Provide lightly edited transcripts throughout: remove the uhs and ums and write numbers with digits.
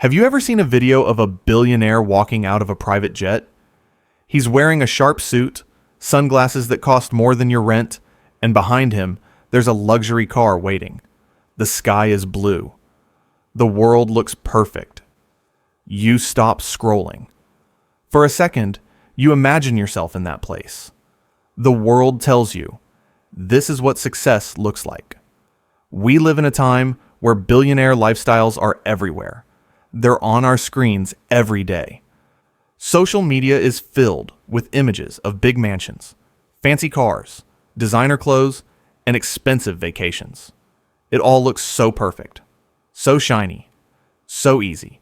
Have you ever seen a video of a billionaire walking out of a private jet? He's wearing a sharp suit, sunglasses that cost more than your rent, and behind him, there's a luxury car waiting. The sky is blue. The world looks perfect. You stop scrolling. For a second, you imagine yourself in that place. The world tells you, this is what success looks like. We live in a time where billionaire lifestyles are everywhere. They're on our screens every day. Social media is filled with images of big mansions, fancy cars, designer clothes, and expensive vacations. It all looks so perfect, so shiny, so easy.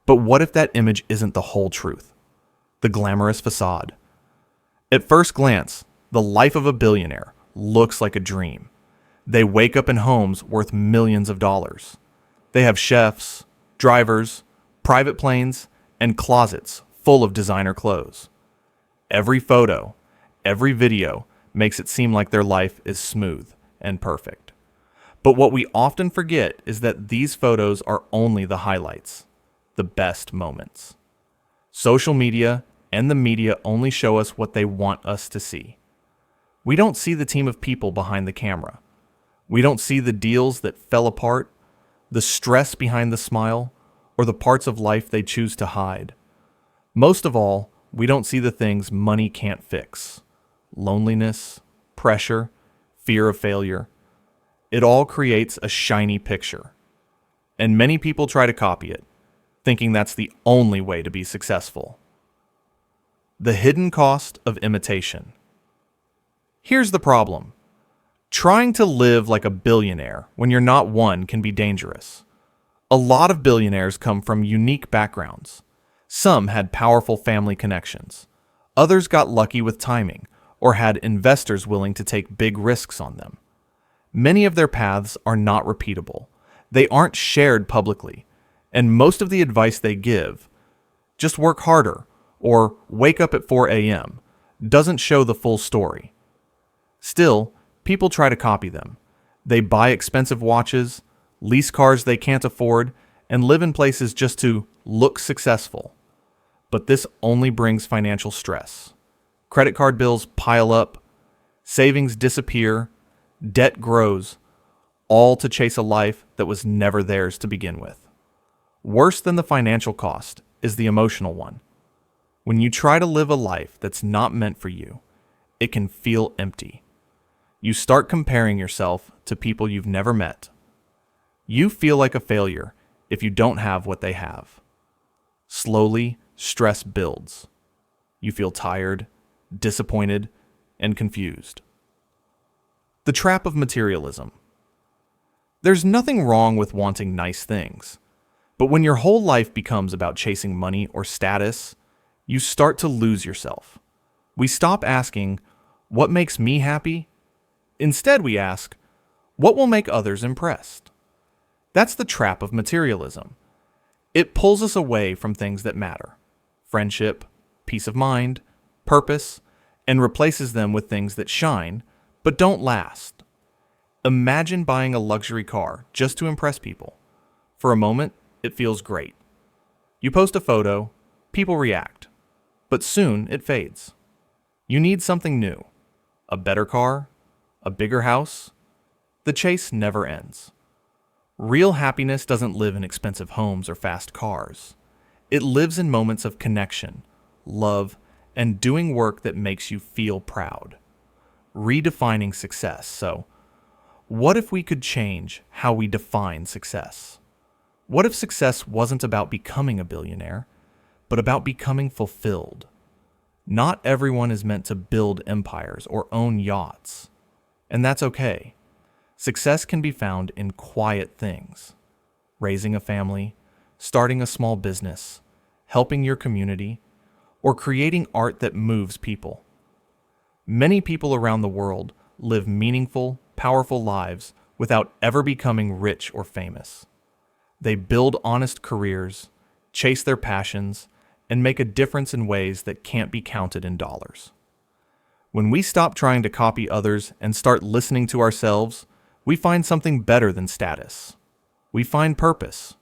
But what if that image isn't the whole truth? The glamorous facade. At first glance, the life of a billionaire looks like a dream. They wake up in homes worth millions of dollars. They have chefs, drivers, private planes, and closets full of designer clothes. Every photo, every video makes it seem like their life is smooth and perfect. But what we often forget is that these photos are only the highlights, the best moments. Social media and the media only show us what they want us to see. We don't see the team of people behind the camera. We don't see the deals that fell apart, the stress behind the smile, or the parts of life they choose to hide. Most of all, we don't see the things money can't fix. Loneliness, pressure, fear of failure. It all creates a shiny picture. And many people try to copy it, thinking that's the only way to be successful. The hidden cost of imitation. Here's the problem. Trying to live like a billionaire when you're not one can be dangerous. A lot of billionaires come from unique backgrounds. Some had powerful family connections. Others got lucky with timing or had investors willing to take big risks on them. Many of their paths are not repeatable. They aren't shared publicly, and most of the advice they give, just work harder or wake up at 4 a.m., doesn't show the full story. Still, people try to copy them. They buy expensive watches, lease cars they can't afford, and live in places just to look successful. But this only brings financial stress. Credit card bills pile up, savings disappear, debt grows, all to chase a life that was never theirs to begin with. Worse than the financial cost is the emotional one. When you try to live a life that's not meant for you, it can feel empty. You start comparing yourself to people you've never met. You feel like a failure if you don't have what they have. Slowly, stress builds. You feel tired, disappointed, and confused. The trap of materialism. There's nothing wrong with wanting nice things, but when your whole life becomes about chasing money or status, you start to lose yourself. We stop asking, what makes me happy? Instead, we ask, what will make others impressed? That's the trap of materialism. It pulls us away from things that matter, friendship, peace of mind, purpose, and replaces them with things that shine, but don't last. Imagine buying a luxury car just to impress people. For a moment, it feels great. You post a photo, people react, but soon it fades. You need something new, a better car, a bigger house. The chase never ends. Real happiness doesn't live in expensive homes or fast cars. It lives in moments of connection, love, and doing work that makes you feel proud. Redefining success. So, what if we could change how we define success? What if success wasn't about becoming a billionaire, but about becoming fulfilled? Not everyone is meant to build empires or own yachts. And that's okay. Success can be found in quiet things. Raising a family, starting a small business, helping your community, or creating art that moves people. Many people around the world live meaningful, powerful lives without ever becoming rich or famous. They build honest careers, chase their passions, and make a difference in ways that can't be counted in dollars. When we stop trying to copy others and start listening to ourselves, we find something better than status. We find purpose.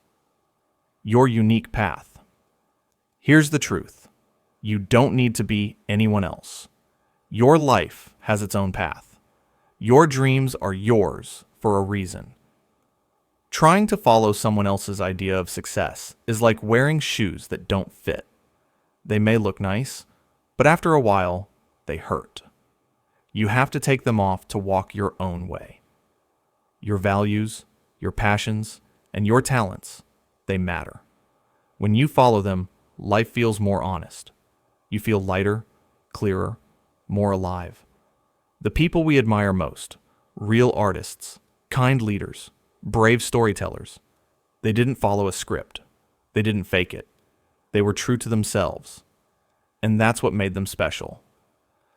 your unique path. Here's the truth. You don't need to be anyone else. Your life has its own path. Your dreams are yours for a reason. Trying to follow someone else's idea of success is like wearing shoes that don't fit. They may look nice, but after a while, they hurt. You have to take them off to walk your own way. Your values, your passions, and your talents, they matter. When you follow them, life feels more honest. You feel lighter, clearer, more alive. The people we admire most, real artists, kind leaders, brave storytellers, they didn't follow a script. They didn't fake it. They were true to themselves. And that's what made them special.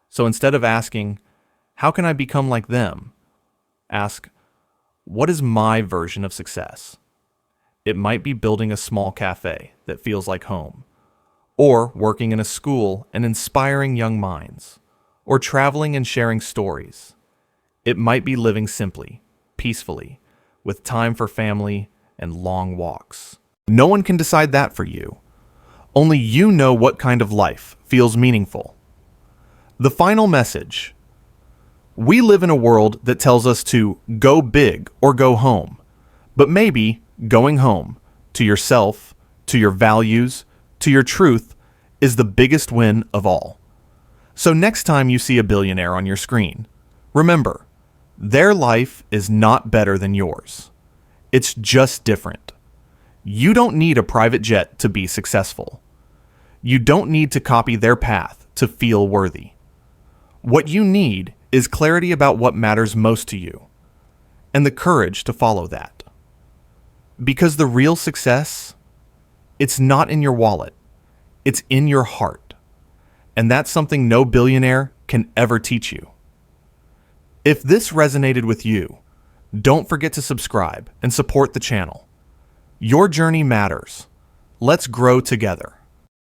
So instead of asking, how can I become like them? Ask, what is my version of success? It might be building a small cafe that feels like home, or working in a school and inspiring young minds, or traveling and sharing stories. It might be living simply, peacefully, with time for family and long walks. No one can decide that for you. Only you know what kind of life feels meaningful. The final message. We live in a world that tells us to go big or go home, but maybe going home to yourself, to your values, to your truth is the biggest win of all. So next time you see a billionaire on your screen, remember, their life is not better than yours. It's just different. You don't need a private jet to be successful. You don't need to copy their path to feel worthy. What you need is clarity about what matters most to you, and the courage to follow that. Because the real success, it's not in your wallet, it's in your heart. And that's something no billionaire can ever teach you. If this resonated with you, don't forget to subscribe and support the channel. Your journey matters. Let's grow together.